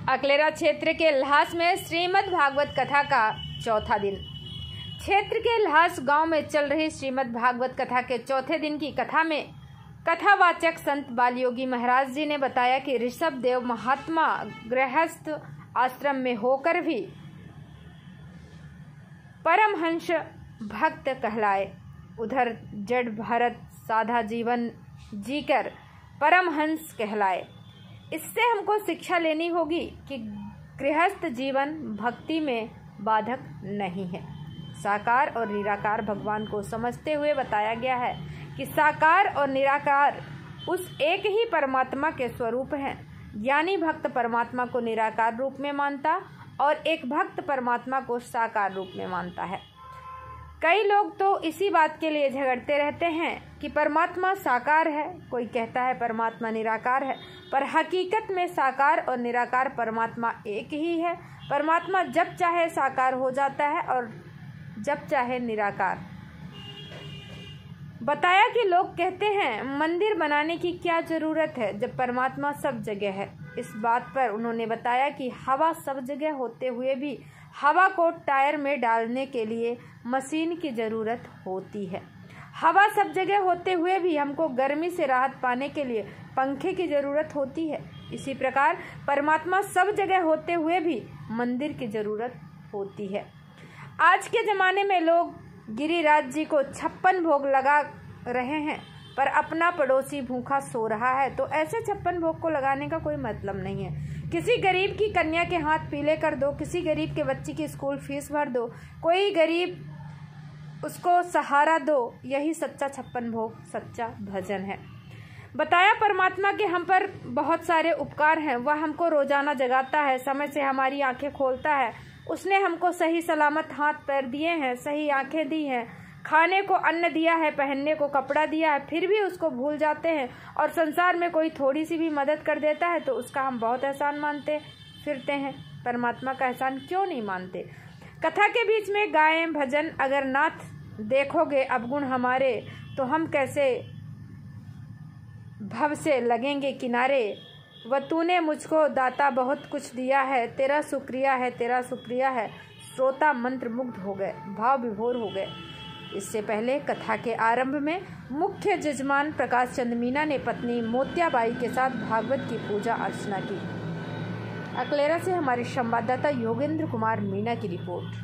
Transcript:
अकलेरा क्षेत्र के ल्हास में श्रीमद् भागवत कथा का चौथा दिन। क्षेत्र के ल्हास गांव में चल रही श्रीमद् भागवत कथा के चौथे दिन की कथा में कथावाचक संत बालयोगी महाराज जी ने बताया कि ऋषभ देव महात्मा गृहस्थ आश्रम में होकर भी परमहंस भक्त कहलाए। उधर जड़ भरत साधा जीवन जीकर परमहंस कहलाए। इससे हमको शिक्षा लेनी होगी कि गृहस्थ जीवन भक्ति में बाधक नहीं है। साकार और निराकार भगवान को समझते हुए बताया गया है कि साकार और निराकार उस एक ही परमात्मा के स्वरूप हैं। यानी भक्त परमात्मा को निराकार रूप में मानता और एक भक्त परमात्मा को साकार रूप में मानता है। कई लोग तो इसी बात के लिए झगड़ते रहते हैं कि परमात्मा साकार है, कोई कहता है परमात्मा निराकार है, पर हकीकत में साकार और निराकार परमात्मा एक ही है। परमात्मा जब चाहे साकार हो जाता है और जब चाहे निराकार। बताया कि लोग कहते हैं मंदिर बनाने की क्या ज़रूरत है जब परमात्मा सब जगह है। इस बात पर उन्होंने बताया कि हवा सब जगह होते हुए भी हवा को टायर में डालने के लिए मशीन की ज़रूरत होती है। हवा सब जगह होते हुए भी हमको गर्मी से राहत पाने के लिए पंखे की ज़रूरत होती है। इसी प्रकार परमात्मा सब जगह होते हुए भी मंदिर की ज़रूरत होती है। आज के ज़माने में लोग गिरिराज जी को 56 भोग लगा रहे हैं, पर अपना पड़ोसी भूखा सो रहा है, तो ऐसे 56 भोग को लगाने का कोई मतलब नहीं है। किसी गरीब की कन्या के हाथ पीले कर दो, किसी गरीब के बच्चे की स्कूल फीस भर दो, कोई गरीब उसको सहारा दो। यही सच्चा 56 भोग, सच्चा भजन है। बताया परमात्मा के हम पर बहुत सारे उपकार हैं। वह हमको रोजाना जगाता है, समय से हमारी आंखें खोलता है। उसने हमको सही सलामत हाथ पैर दिए हैं, सही आंखें दी हैं, खाने को अन्न दिया है, पहनने को कपड़ा दिया है, फिर भी उसको भूल जाते हैं। और संसार में कोई थोड़ी सी भी मदद कर देता है तो उसका हम बहुत एहसान मानते फिरते हैं। परमात्मा का एहसान क्यों नहीं मानते। कथा के बीच में गाएं भजन, अगर नाथ देखोगे अवगुण हमारे, तो हम कैसे भव से लगेंगे किनारे। वह तूने मुझको दाता बहुत कुछ दिया है, तेरा शुक्रिया है, तेरा शुक्रिया है। श्रोता मंत्र मुग्ध हो गए, भाव विभोर हो गए। इससे पहले कथा के आरंभ में मुख्य जजमान प्रकाश चंद मीना ने पत्नी मोतियाबाई के साथ भागवत की पूजा अर्चना की। अकलेरा से हमारे संवाददाता योगेंद्र कुमार मीना की रिपोर्ट।